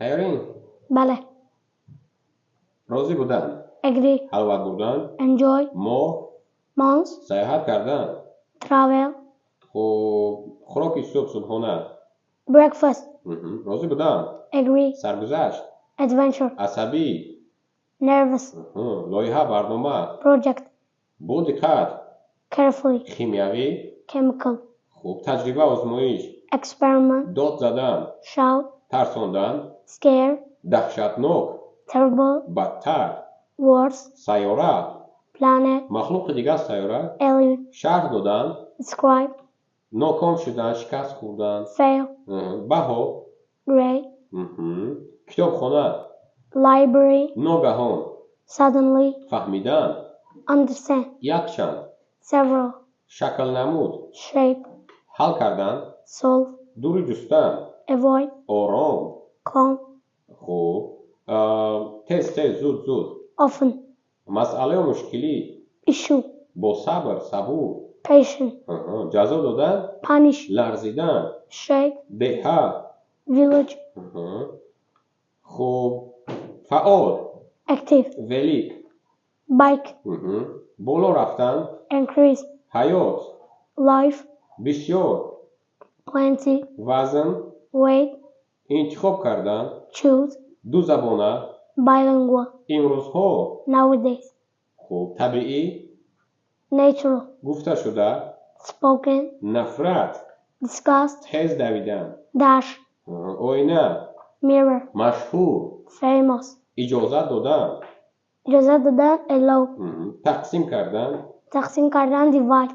تیارین؟ بله. راضی بودن؟ Agree. حلوت بودن؟ Enjoy. ماه؟ Months. سیاحت کردن؟ Travel. خب خوراکی صبحانه؟ Breakfast. راضی بودن؟ Agree. سرگذشت؟ Adventure. عصبی؟ Nervous. لایحه برنامه؟ Project. با دقت؟ Carefully. شیمیایی؟ Chemical. خب تجربه آزمایش؟ Experiment. داد زدن؟ Shout. ترساندن؟ Scare. دهشتناک؟ Terrible. بدتر؟ Worse. سیاره؟ Planet. مخلوق دیگه از سیاره؟ Alien. شرح دادن؟ Describe. ناکام شدن؟ شکست خوردن؟ Fail. بها؟ Gray. کتابخانه؟ Library. ناگهان؟ Suddenly. فهمیدن؟ Understand. یکچند؟ Several. شکل نمود؟ Shape. حل کردن؟ Solve. دوری جستن؟ Avoid. آرام؟ Calm. خوب تز زود Often. مسئله و مشکلی؟ Issue. با صبور؟ Patient. جزا دادن؟ Punish. لرزیدن؟ Shake. دهه؟ Village. خوب فعال؟ Active. ولی؟ Bike. بالا رفتن؟ Increase. حیات؟ Life. بسیار؟ Plenty. وزن؟ Weight. انتخاب کردن؟ Choose. دو زبانه؟ Bilingual. امروزها؟ Nowadays. خوب طبیعی؟ Natural. گفته شده؟ Spoken. نفرت؟ Disgust. تز دویدن؟ Dash. آینه؟ Mirror. مشهور؟ Famous. اجازه دادن؟ اجازه دادن. Allow. تقسیم کردن؟ تقسیم کردن. Divide.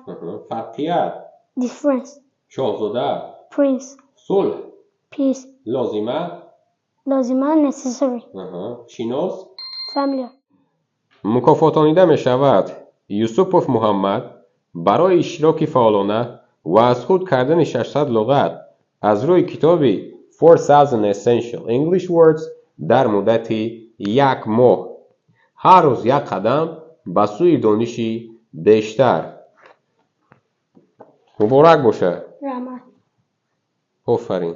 فرقیت؟ Difference. شاهزاده؟ Prince. صلح؟ Peace. لازمه؟ لازمه. Necessary. شناس؟ Familiar. مکافاتانیده می شود یوسف محمد برای اشتراک فعالانه و از خود کردن 600 لغت از روی کتاب 4000 Essential English Words در مدت 1 ماه. هر روز یک قدم به سوی دانشی بیشتر. مبارک باشه. رحمت. آفرین.